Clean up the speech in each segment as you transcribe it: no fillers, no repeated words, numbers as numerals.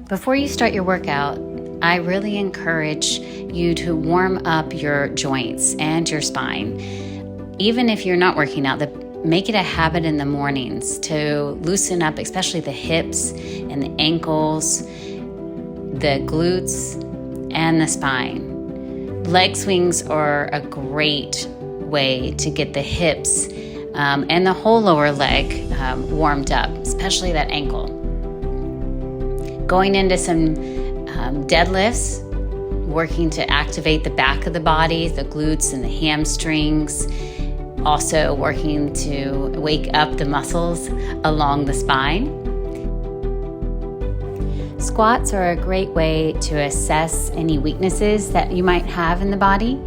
Before you start your workout, I really encourage you to warm up your joints and your spine. Even if you're not working out, make it a habit in the mornings to loosen up, especially the hips and the ankles, the glutes, and the spine. Leg swings are a great way to get the hips and the whole lower leg warmed up, especially that ankle. Going into some deadlifts, working to activate the back of the body, the glutes and the hamstrings. Also working to wake up the muscles along the spine. Squats are a great way to assess any weaknesses that you might have in the body.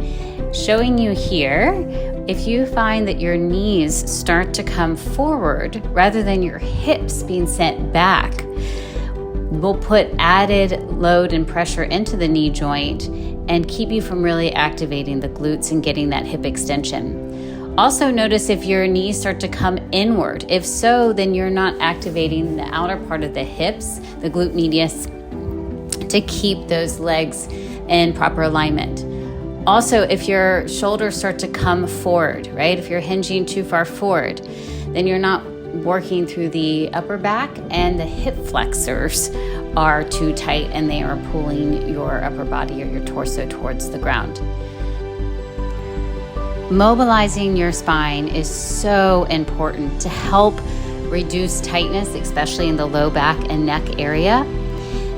Showing you here, if you find that your knees start to come forward rather than your hips being sent back, we'll put added load and pressure into the knee joint and keep you from really activating the glutes and getting that hip extension. Also notice if your knees start to come inward. If so, then you're not activating the outer part of the hips, the glute medius, to keep those legs in proper alignment. Also, if your shoulders start to come forward, right? If you're hinging too far forward, then you're not working through the upper back and the hip flexors are too tight and they are pulling your upper body or your torso towards the ground. Mobilizing your spine is so important to help reduce tightness, especially in the low back and neck area.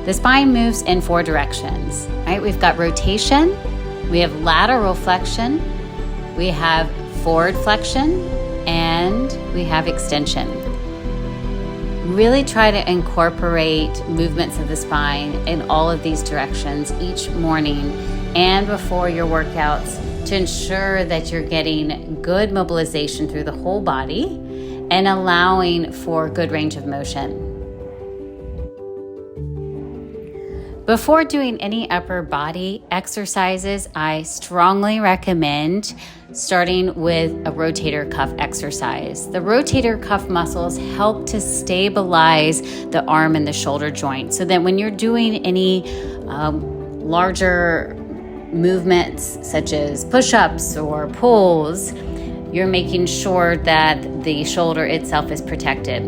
The spine moves in 4 directions, right? We've got rotation, we have lateral flexion, we have forward flexion, and we have extension. Really try to incorporate movements of the spine in all of these directions each morning and before your workouts to ensure that you're getting good mobilization through the whole body and allowing for good range of motion. Before doing any upper body exercises, I strongly recommend starting with a rotator cuff exercise. The rotator cuff muscles help to stabilize the arm and the shoulder joint so that when you're doing any larger movements such as push-ups or pulls, you're making sure that the shoulder itself is protected.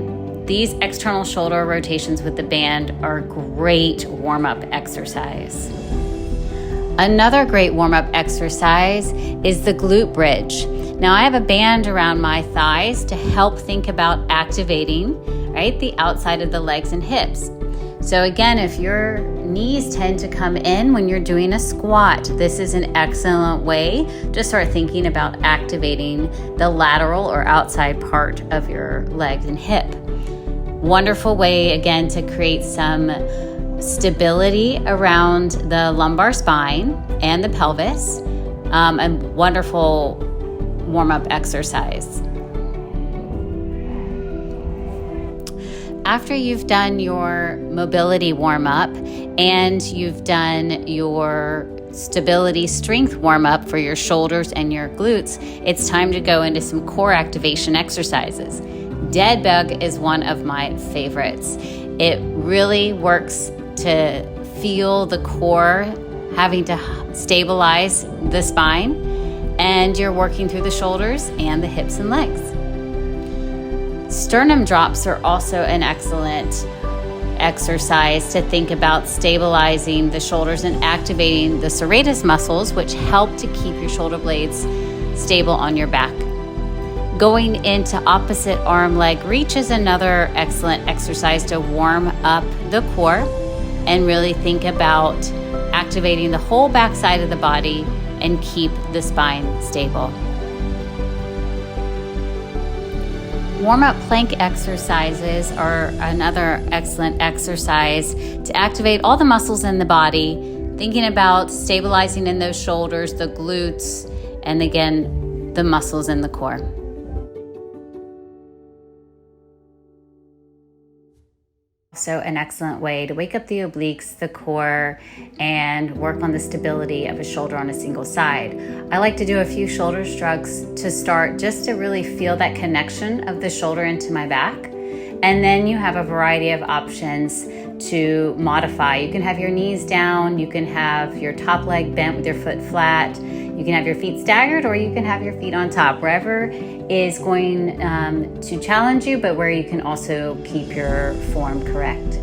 These external shoulder rotations with the band are a great warm-up exercise. Another great warm-up exercise is the glute bridge. Now I have a band around my thighs to help think about activating, right, the outside of the legs and hips. So again, if your knees tend to come in when you're doing a squat, this is an excellent way to start thinking about activating the lateral or outside part of your leg and hip. Wonderful way, again, to create some stability around the lumbar spine and the pelvis, and wonderful warm-up exercise. After you've done your mobility warm-up and you've done your stability strength warm-up for your shoulders and your glutes, it's time to go into some core activation exercises. Dead bug is one of my favorites. It really works to feel the core having to stabilize the spine, and you're working through the shoulders and the hips and legs. Sternum drops are also an excellent exercise to think about stabilizing the shoulders and activating the serratus muscles, which help to keep your shoulder blades stable on your back. Going into opposite arm leg reach is another excellent exercise to warm up the core and really think about activating the whole back side of the body and keep the spine stable. Warm-up plank exercises are another excellent exercise to activate all the muscles in the body, thinking about stabilizing in those shoulders, the glutes, and again, the muscles in the core. So an excellent way to wake up the obliques, the core, and work on the stability of a shoulder on a single side. I like to do a few shoulder shrugs to start, just to really feel that connection of the shoulder into my back. And then you have a variety of options to modify. You can have your knees down, you can have your top leg bent with your foot flat, you can have your feet staggered, or you can have your feet on top, wherever is going to challenge you, but where you can also keep your form correct.